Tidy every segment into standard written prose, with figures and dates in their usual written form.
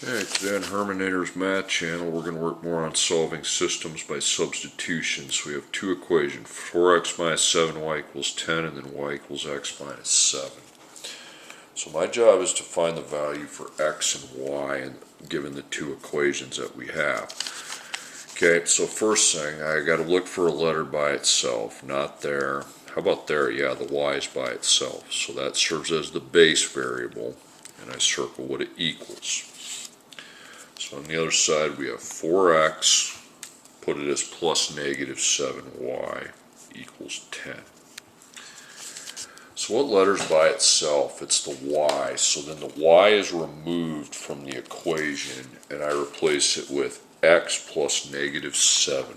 Okay, today on Herminator's Math Channel we're going to work more on solving systems by substitution. So we have two equations, 4x minus 7y equals 10 and then y equals x minus 7. So my job is to find the value for x and y given the two equations that we have. Okay, so first thing, I got to look for a letter by itself, not there. How about there? Yeah, the y is by itself. So that serves as the base variable, and I circle what it equals. So on the other side we have 4x, put it as plus negative 7y equals 10. So what letter's by itself? It's the y. So then the y is removed from the equation and I replace it with x plus negative 7.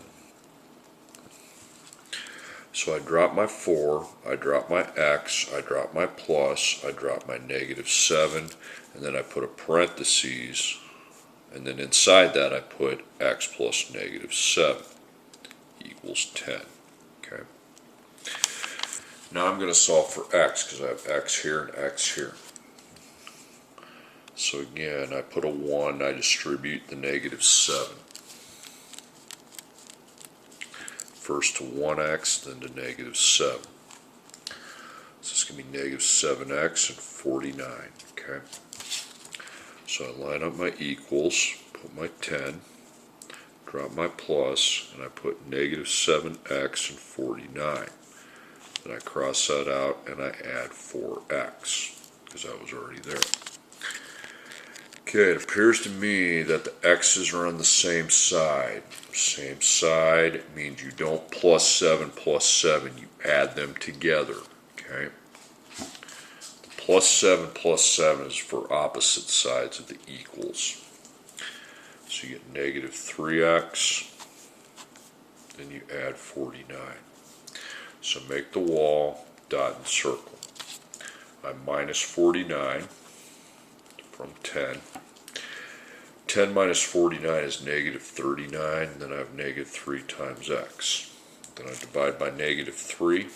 So I drop my 4, I drop my x, I drop my plus, I drop my negative 7, and then I put a parentheses. And then inside that I put x plus negative 7 equals 10. Okay. Now I'm going to solve for x because I have x here and x here. So again, I put a 1, I distribute the negative 7. First to 1x, then to negative 7. So this is going to be negative 7x and 49. Okay. So I line up my equals, put my 10, drop my plus, and I put negative 7x and 49. Then I cross that out and I add 4x, because that was already there. Okay, it appears to me that the x's are on the same side. Same side means you don't plus 7, you add them together. Okay. Plus 7 is for opposite sides of the equals. So you get negative 3x, then you add 49. So make the wall, dot and circle. I minus 49 from 10. 10 minus 49 is negative 39, then I have negative 3 times x. Then I divide by negative 3.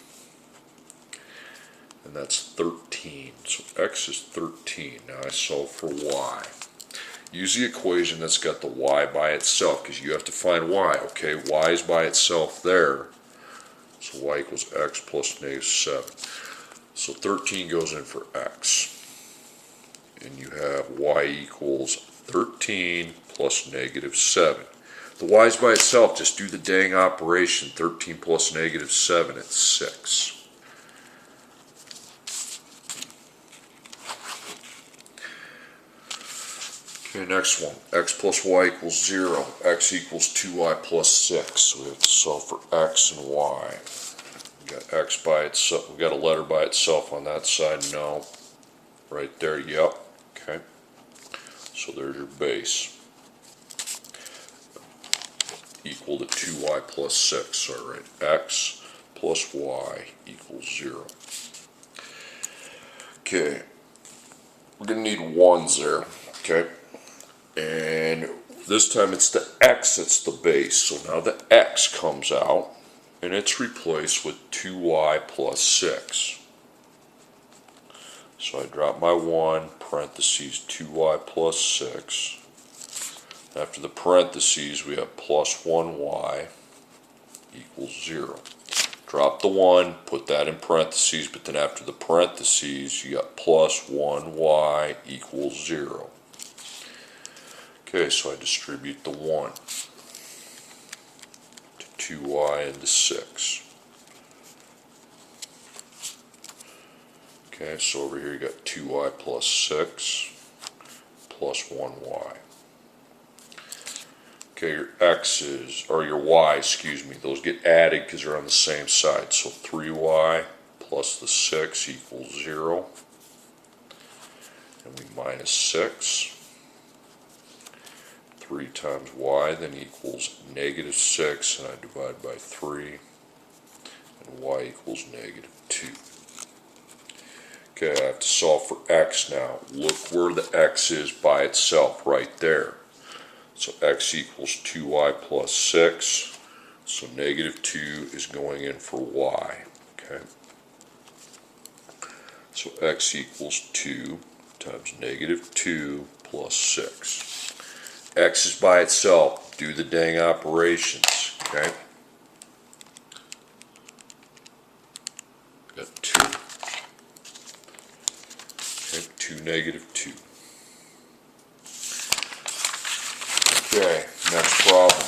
And that's 13. So x is 13. Now I solve for y. Use the equation that's got the y by itself because you have to find y. Okay, y is by itself there. So y equals x plus negative 7. So 13 goes in for x. And you have y equals 13 plus negative 7. The y is by itself. Just do the dang operation. 13 plus negative 7, it's 6. Okay, next one. X plus y equals 0. X equals 2y plus 6. So we have to solve for x and y. We got x by itself. We got a letter by itself on that side. No. Right there. Yep. Okay. So there's your base. Equal to 2y plus 6. So I write x plus y equals 0. Okay. We're going to need ones there. Okay. And this time it's the x that's the base. So now the x comes out and it's replaced with 2y plus 6. So I drop my 1, parentheses 2y plus 6. After the parentheses we have plus 1y equals 0. Drop the 1, put that in parentheses, but then after the parentheses you got plus 1y equals 0. Okay, so I distribute the 1 to 2y and to 6. Okay, so over here you got 2y plus 6 plus 1y. Okay, your x's, or your y, excuse me, those get added because they're on the same side. So 3y plus the 6 equals 0. And we minus 6. 3 times y then equals negative 6, and I divide by 3, and y equals negative 2. Okay, I have to solve for x now. Look where the x is by itself, right there. So x equals 2y plus 6, so negative 2 is going in for y. Okay, so x equals 2 times negative 2 plus 6. X is by itself. Do the dang operations, okay? Got 2. Okay, 2, -2. Okay, next problem.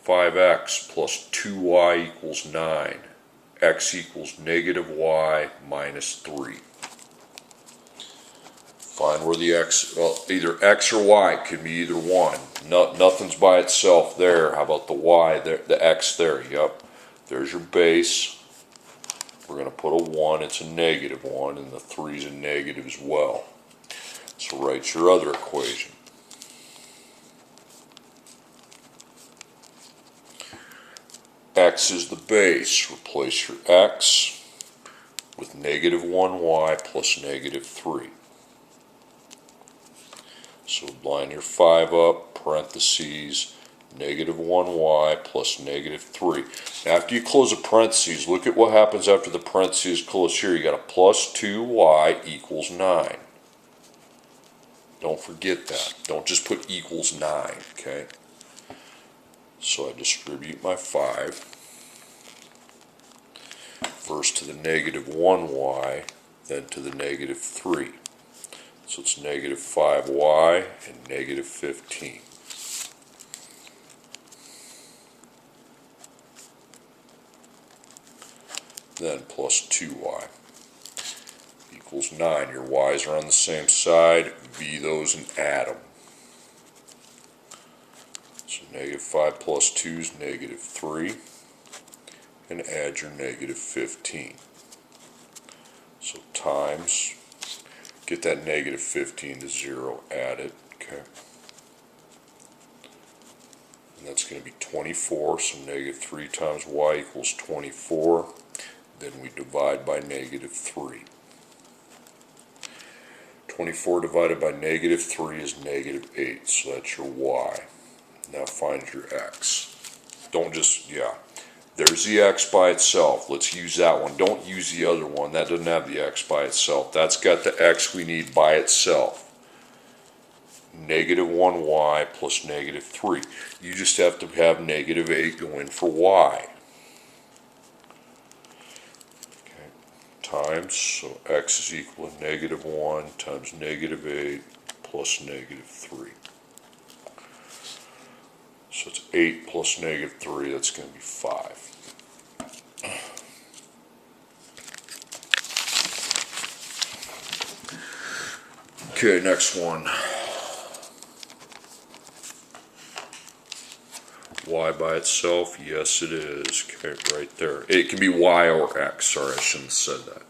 5x plus 2y equals 9. X equals -y minus 3. Find where the x, well, either x or y, it could be either one. Nothing's by itself there. How about the y, there, the x there? Yep, there's your base. We're going to put a 1, it's a -1, and the 3 is a negative as well. So write your other equation. X is the base. Replace your x with -1y plus -3. So line your 5 up, parentheses, -1y plus -3. Now after you close the parentheses, look at what happens after the parentheses close here. You got a plus 2y equals 9. Don't forget that. Don't just put equals 9, okay? So I distribute my 5. First to the -1y, then to the -3. So it's -5y and -15. Then plus 2y equals 9. Your y's are on the same side. V those and add them. So -5 plus 2 is -3. And add your -15. So times, get that -15 to 0, add it, okay. And that's going to be 24, so -3 times y equals 24. Then we divide by -3. 24 divided by -3 is -8, so that's your y. Now find your x. Don't just, yeah. There's the x by itself. Let's use that one. Don't use the other one. That doesn't have the x by itself. That's got the x we need by itself. -1y plus -3. You just have to have -8 go in for y. Okay. Times, so x is equal to -1 times -8 plus -3. So it's 8 plus -3, that's going to be 5. Okay, next one. Y by itself? Yes, it is. Okay, right there. It can be y or x. Sorry, I shouldn't have said that.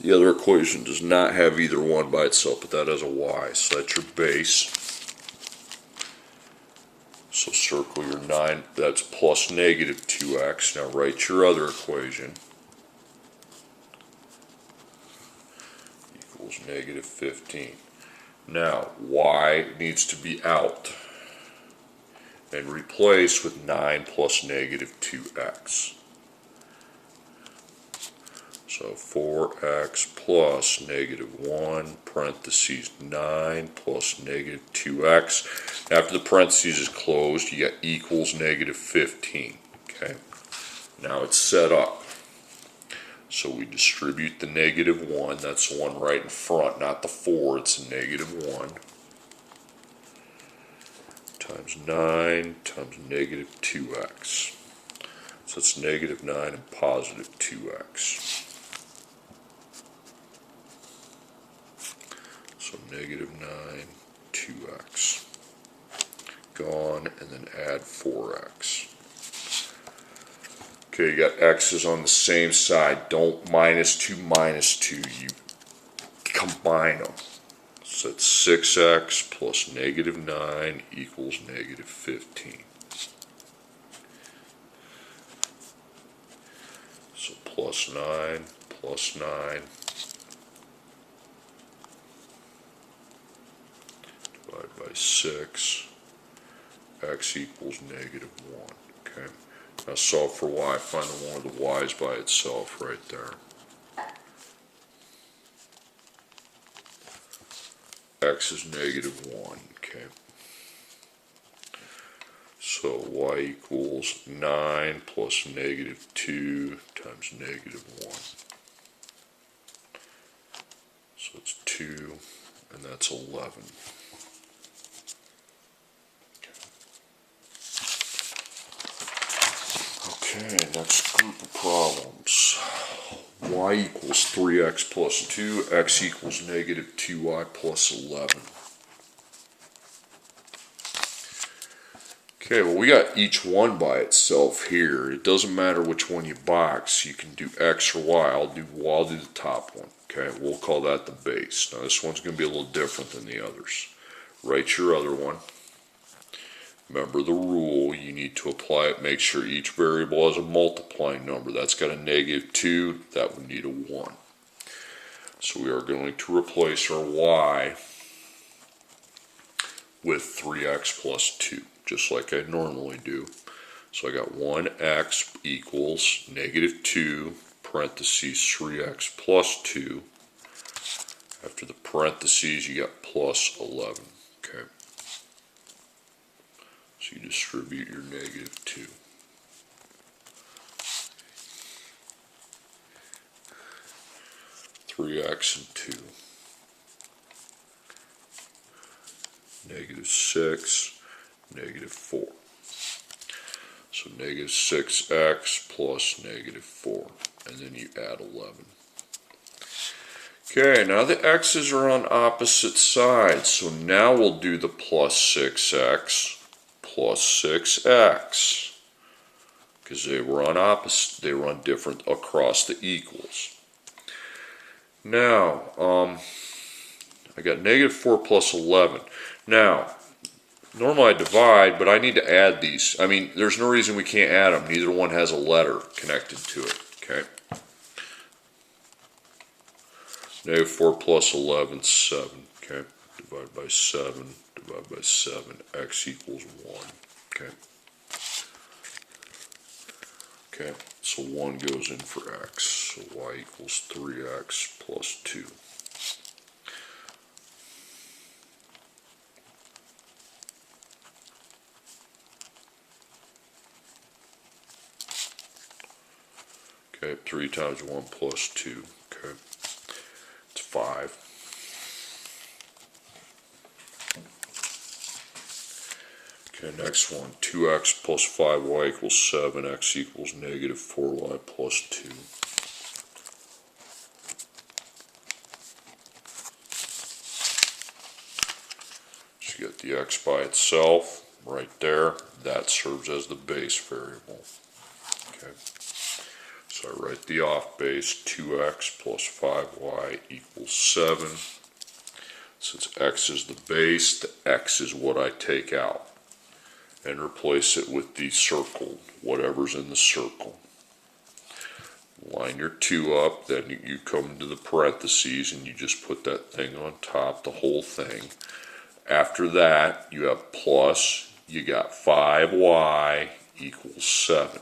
The other equation does not have either one by itself, but that has a y. So that's your base. So circle your 9, that's plus -2x. Now write your other equation. Equals -15. Now, y needs to be out and replace with 9 plus -2x. So 4x plus -1 parentheses 9 plus -2x. After the parentheses is closed, you got equals -15. Okay. Now it's set up. So we distribute the -1. That's the one right in front, not the 4. It's a -1 times 9 times -2x. So it's -9 and positive 2x. So -9, 2x. Gone, and then add 4x. Okay, you got x's on the same side. Don't -2, you combine them. So it's 6x plus -9 equals -15. So plus 9, divided by 6, x equals -1. Okay. Now solve for y. Find the one of the y's by itself right there. X x is negative 1, okay? So y equals 9 plus negative 2 times negative 1. So it's 2, and that's 11. Okay, next group of problems. Y equals 3x plus 2, x equals negative 2y plus 11. Okay, well we got each one by itself here. It doesn't matter which one you box. You can do x or y. I'll do the top one. Okay, we'll call that the base. Now this one's going to be a little different than the others. Write your other one. Remember the rule, you need to apply it, make sure each variable has a multiplying number. That's got a negative 2, that would need a 1. So we are going to replace our y with 3x plus 2, just like I normally do. So I got 1x equals negative 2, parentheses 3x plus 2. After the parentheses, you got plus 11, okay? So you distribute your negative 2. Three x and 2. Negative 6, negative 4. So negative 6x plus negative 4. And then you add 11. Okay, now the x's are on opposite sides. So now we'll do the plus 6x plus 6x, because they were on different across the equals. Now, I got negative 4 plus 11. Now, normally I divide, but I need to add these. I mean, there's no reason we can't add them. Neither one has a letter connected to it, okay? Negative 4 plus 11, 7, okay? Divide by 7, divide by 7, x equals 1, okay? Okay, so 1 goes in for x, so y equals 3x plus 2. Okay, 3 times 1 plus 2, okay? It's 5. Okay, next one, 2x plus 5y equals 7, x equals negative 4y plus 2. So you get the x by itself, right there. That serves as the base variable. Okay, so I write the off base, 2x plus 5y equals 7. Since x is the base, the x is what I take out, and replace it with the circle, whatever's in the circle. Line your 2 up, then you come to the parentheses and you just put that thing on top, the whole thing. After that, you have plus, you got 5y equals 7.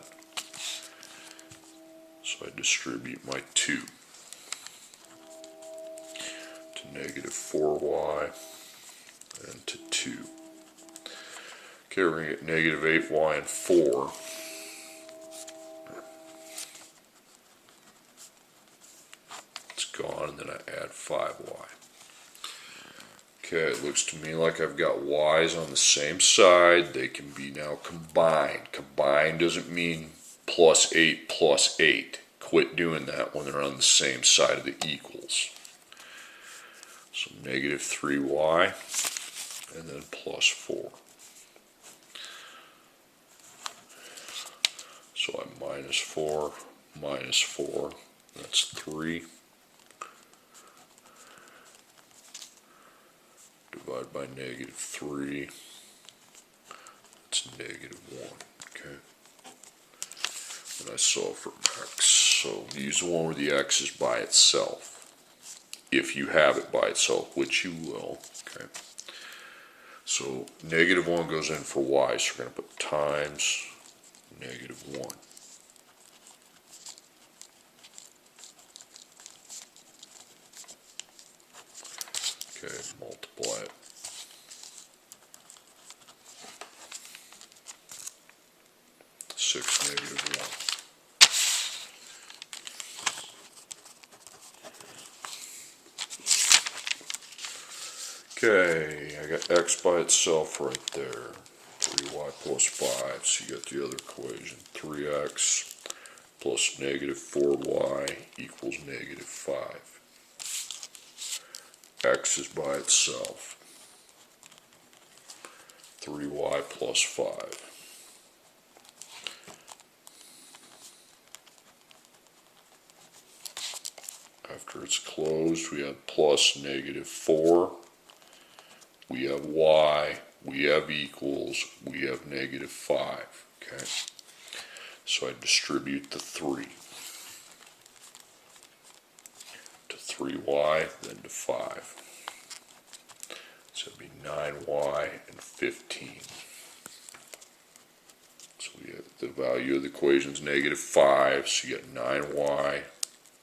So I distribute my 2 to negative 4y and to 2. Okay, we're going to get negative 8y and 4. It's gone, and then I add 5y. Okay, it looks to me like I've got y's on the same side. They can be now combined. Combined doesn't mean plus 8 plus 8. Quit doing that when they're on the same side of the equals. So negative 3y and then plus 4. So I minus 4, that's 3. Divide by negative 3, that's negative 1, okay? And I solve for x. So use the one where the x is by itself, if you have it by itself, which you will, okay? So negative 1 goes in for y, so we're going to put times negative 1. Okay, multiply it. Six negative 1. Okay, I got x by itself right there. 3y plus 5, so you got the other equation. 3x plus negative 4y equals negative 5. X is by itself. 3y plus 5. After it's closed, we have plus negative 4. We have y. We have equals. We have negative 5. Okay. So I distribute the 3 to 3y, then to 5. So it'd be 9y and 15. So we have the value of the equation is negative 5, so you get 9y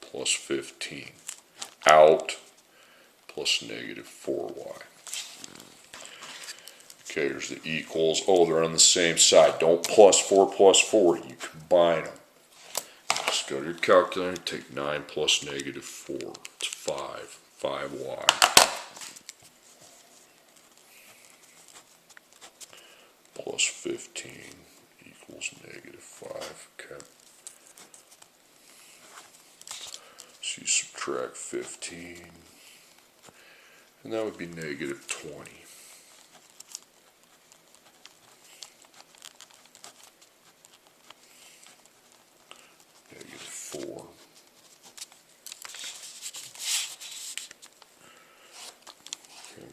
plus 15. Out plus negative 4y. Okay, here's the equals. Oh, they're on the same side. Don't plus 4 plus 4. You combine them. Just go to your calculator and take 9 plus negative 4. It's 5. 5y. Plus 15 equals negative 5. Okay. So you subtract 15. And that would be negative 20. Negative 4. Okay.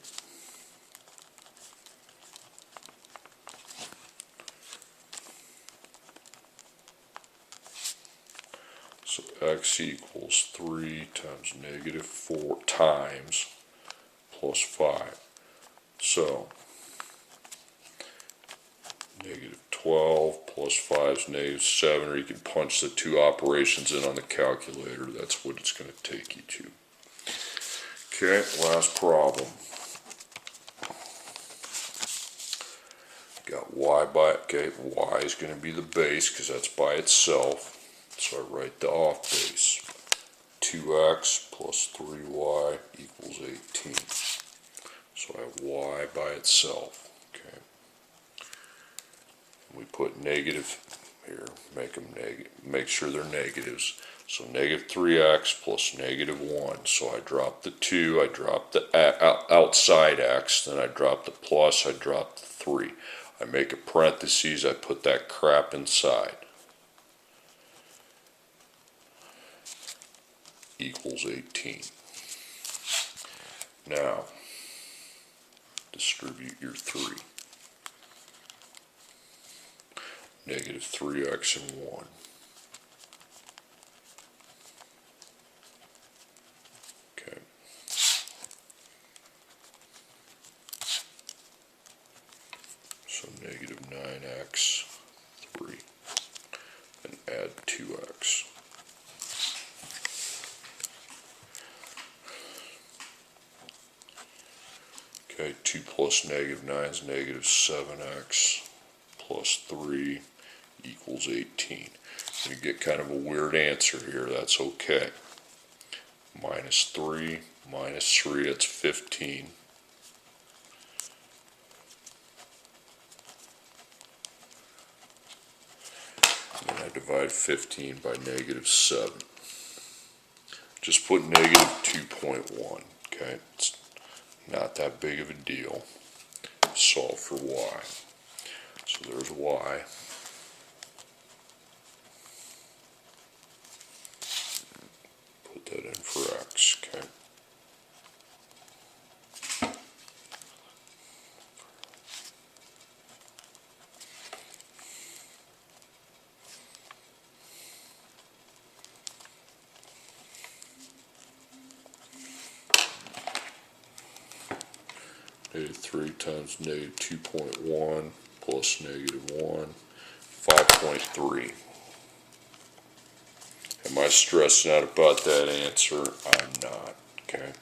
So x equals 3 times negative 4 times plus 5. So negative 12 plus 5 is negative 7, or you can punch the two operations in on the calculator. That's what it's going to take you to. Okay, last problem. Got y by, okay, y is going to be the base because that's by itself. So I write the off base. 2x plus 3y equals 18. So I have y by itself. Okay. We put negative here, make them negative, make sure they're negatives. So negative 3x plus negative 1. So I drop the 2, I drop the outside x, then I drop the plus, I drop the 3. I make a parentheses, I put that crap inside. Equals 18. Now, distribute your 3. Negative 3x and 1. Okay. So negative 9x, 3. And add 2x. Okay, 2 plus negative 9 is negative 7x plus 3 equals 18. You get kind of a weird answer here, that's okay. Minus 3, minus 3, that's 15. And I divide 15 by negative 7. Just put negative 2.1, okay? It's not that big of a deal. Solve for y. So there's y. Put that in for x, okay? Negative 3 times negative 2.1 plus negative 1, 5.3. Am I stressing out about that answer? I'm not, okay?